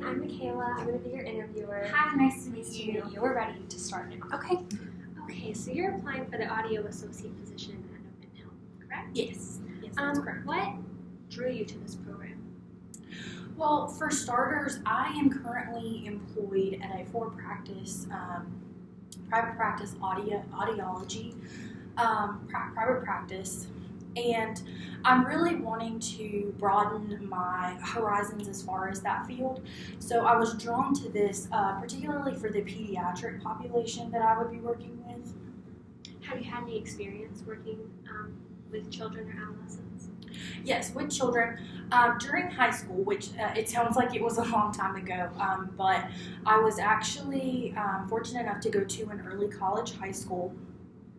I'm Michaela. I'm going to be your interviewer. Hi, nice to meet you. You're ready to start now. Okay. Okay, so you're applying for the audio associate position at Open Hill, correct? Yes, that's correct. What drew you to this program? Well, for starters, I am currently employed at a private practice audiology private practice, and I'm really wanting to broaden my horizons as far as that field. So I was drawn to this, particularly for the pediatric population that I would be working with. Have you had any experience working with children or adolescents? Yes, with children. During high school, which it sounds like it was a long time ago, but I was actually fortunate enough to go to an early college high school,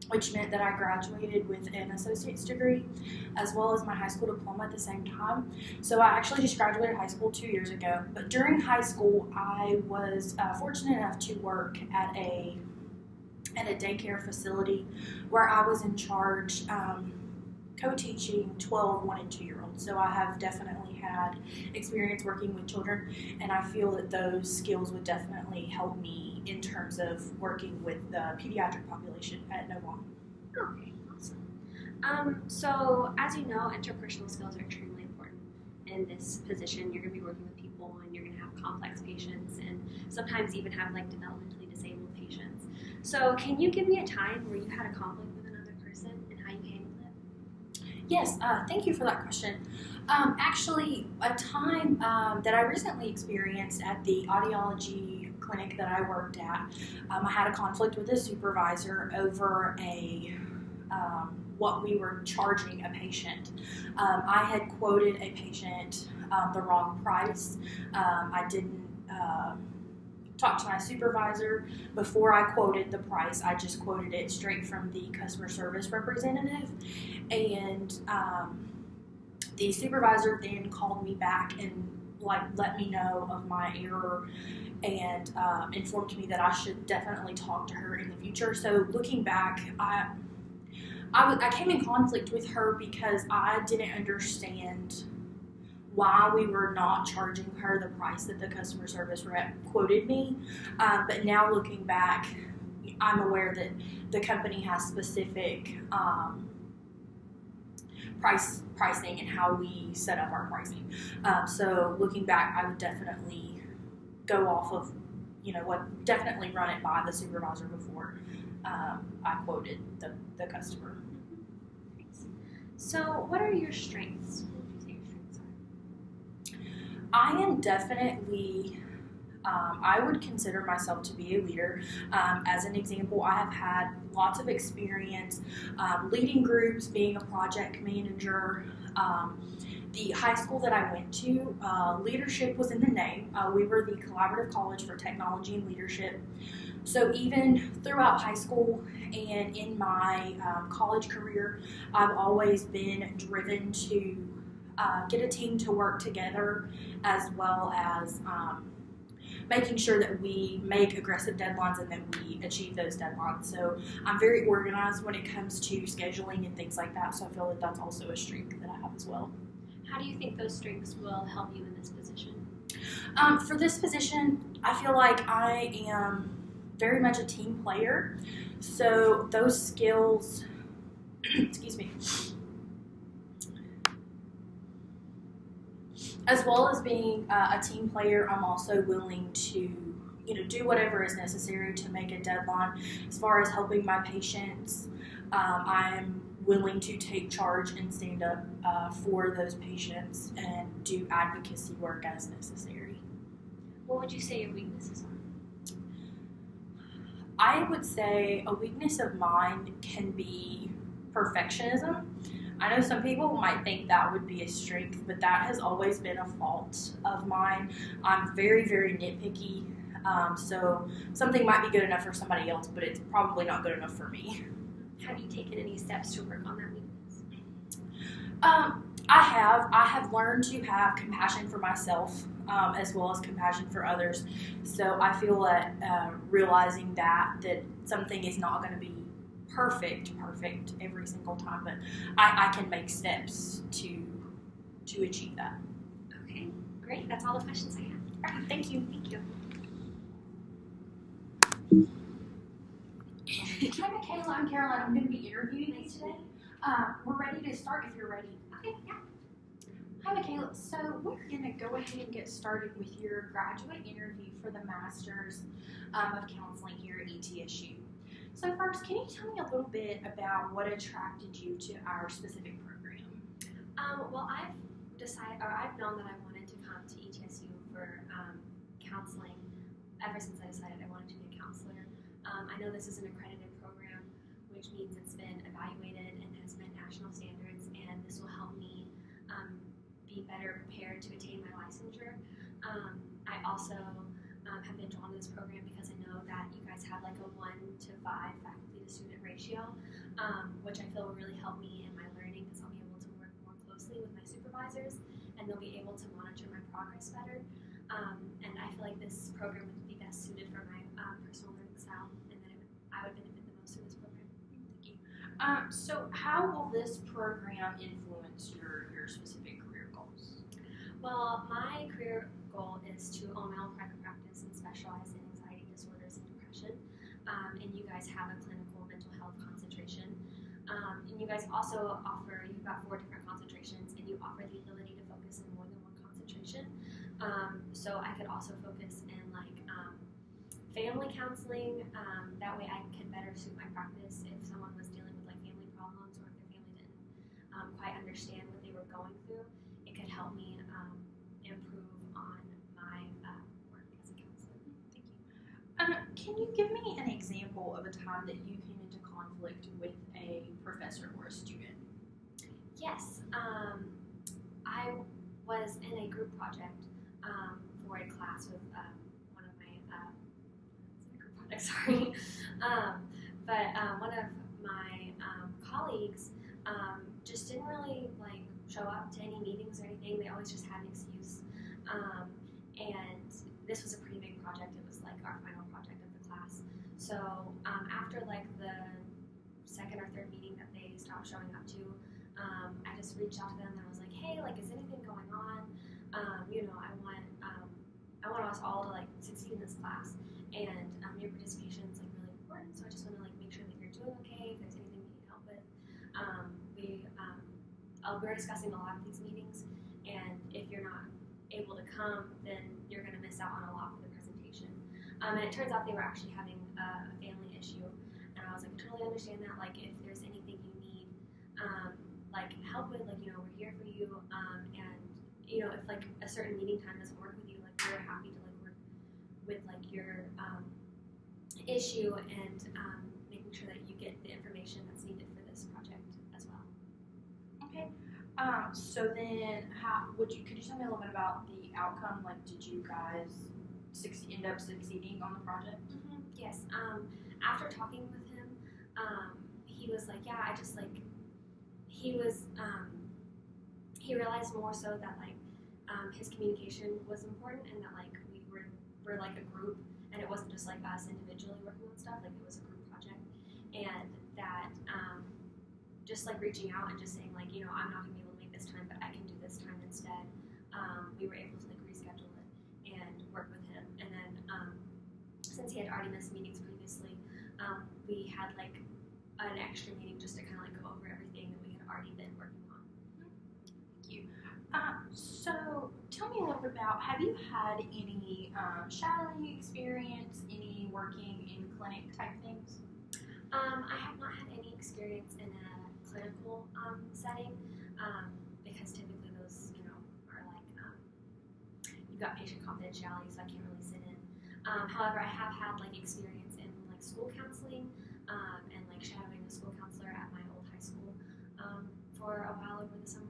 which meant that I graduated with an associate's degree as well as my high school diploma at the same time. So I actually just graduated high school 2 years ago. But during high school, I was fortunate enough to work at a daycare facility where I was in charge co-teaching 12 1- and 2-year-olds. So I have definitely had experience working with children, and I feel that those skills would definitely help me in terms of working with the pediatric population at Novant. Okay, awesome. So as you know, interpersonal skills are extremely important in this position. You're going to be working with people, and you're going to have complex patients, and sometimes even have like developmentally disabled patients. So can you give me a time where you had a conflict with another person and how you handled it? Yes, thank you for that question. Actually, a time that I recently experienced at the audiology clinic that I worked at, I had a conflict with a supervisor over what we were charging a patient. I had quoted a patient the wrong price. I didn't talk to my supervisor before I quoted the price. I just quoted it straight from the customer service representative, and the supervisor then called me back and let me know of my error and informed me that I should definitely talk to her in the future. So looking back, I came in conflict with her because I didn't understand why we were not charging her the price that the customer service rep quoted me. But now looking back, I'm aware that the company has specific pricing and how we set up our pricing. So looking back, I would definitely go off of, definitely run it by the supervisor before I quoted the customer. Thanks. So what are your strengths? I am definitely, I would consider myself to be a leader. As an example, I have had lots of experience leading groups, being a project manager. The high school that I went to, leadership was in the name. We were the Collaborative College for Technology and Leadership. So even throughout high school and in my college career, I've always been driven to get a team to work together, as well as making sure that we make aggressive deadlines and that we achieve those deadlines. So I'm very organized when it comes to scheduling and things like that, so I feel that that's also a strength that I have as well. How do you think those strengths will help you in this position? For this position, I feel like I am very much a team player, so those skills, excuse me, as well as being a team player, I'm also willing to, do whatever is necessary to make a deadline. As far as helping my patients, I'm willing to take charge and stand up for those patients and do advocacy work as necessary. What would you say your weaknesses are? I would say a weakness of mine can be perfectionism. I know some people might think that would be a strength, but that has always been a fault of mine. I'm very, very nitpicky, so something might be good enough for somebody else, but it's probably not good enough for me. Have you taken any steps to work on that weakness? I have learned to have compassion for myself, as well as compassion for others. So I feel that realizing that something is not going to be perfect every single time, but I can make steps to achieve that. Okay, great. That's all the questions I have. All right, thank you. Thank you. Hi, Michaela. I'm Caroline. I'm going to be interviewing you today. We're ready to start if you're ready. Okay, yeah. Hi, Michaela. So we're going to go ahead and get started with your graduate interview for the Masters of Counseling here at ETSU. So first, can you tell me a little bit about what attracted you to our specific program? Well, I've known that I wanted to come to ETSU for counseling ever since I decided I wanted to be a counselor. I know this is an accredited program, which means it's been evaluated and has been national standards, and this will help me be better prepared to attain my licensure. I also have been drawn to this program because I know that you guys have like a 1:5 faculty to student ratio, which I feel will really help me in my learning because I'll be able to work more closely with my supervisors and they'll be able to monitor my progress better. And I feel like this program would be best suited for my personal learning style, and that I would benefit the most from this program. Thank you. So how will this program influence your specific career goals? Well, my career goal is to own my own private practice and specialize in anxiety disorders and depression. And you guys have a clinical mental health concentration. And you guys also offer, you've got 4 different concentrations, and you offer the ability to focus in more than one concentration. So I could also focus in like family counseling. That way I could better suit my practice if someone was dealing with like family problems or if their family didn't quite understand what they were going through. It could help me improve on my work as a counselor. Thank you. Can you give me an example of a time that you came into conflict with a professor or a student? Yes, I was in a group project for a class with one of my group project, sorry, but one of my colleagues just didn't really like show up to any meetings or anything. They always just had an excuse, and this was a pretty big project. It was like our final project of the class. So after like the second or third meeting that they stopped showing up to, I just reached out to them and I was like, hey, like, is anything going on? I want us all to like succeed in this class, and your participation is like really important. So I just want to like make sure that you're doing okay. If there's anything we need help with, we're discussing a lot of these meetings, and if you're not able to come, then you're going to miss out on a lot for the presentation. And it turns out they were actually having a family issue, and I was like, I totally understand that. Like, if there's anything you need, like help with, like, we're here for you. And if like a certain meeting time doesn't work with you, like we're happy to like work with like your issue and making sure that you get the information that's needed for this project as well. Okay. So then, could you tell me a little bit about the outcome? Like, did you guys end up succeeding on the project? Mm-hmm. Yes. After talking with him, he was like, yeah, I just like, he realized more so that like his communication was important, and that like we're like a group, and it wasn't just like us individually working on stuff. Like, it was a group project, and that just like reaching out and just saying like, I'm not gonna be able to make this time, but I can do this time instead. We were able to like reschedule it and work with him, and then since he had already missed meetings previously, we had like an extra meeting just to kind of like go over everything that we had already been working on. Thank you. So tell me a little bit about, have you had any shadowing experience, any working in clinic type things? I have not had any experience in a clinical setting, because typically those, are like, you've got patient confidentiality, so I can't really sit in. However, I have had like experience in like school counseling, and like shadowing a school counselor at my old high school for a while over the summer.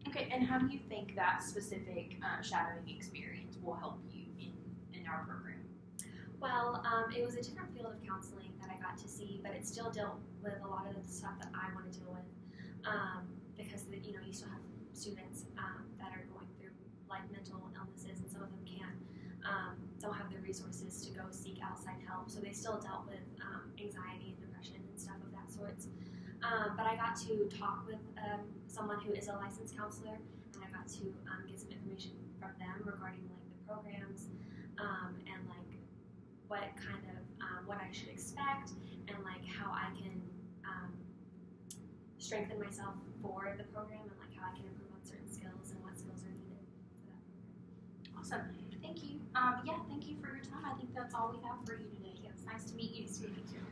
Okay, and how do you think that specific shadowing experience will help you in our program? Well, it was a different field of counseling that I got to see, but it still dealt with a lot of the stuff that I want to deal with, because you still have students that are going through like mental illnesses, and some of them don't have the resources to go seek outside help, so they still dealt with anxiety and depression and stuff of that sort. But I got to talk with someone who is a licensed counselor, and I got to get some information from them regarding like the program what kind of what I should expect, and like how I can strengthen myself for the program, and like how I can improve on certain skills and what skills are needed for that program. Awesome. Thank you. Thank you for your time. I think that's all we have for you today. It's nice to meet you. Nice to meet you too.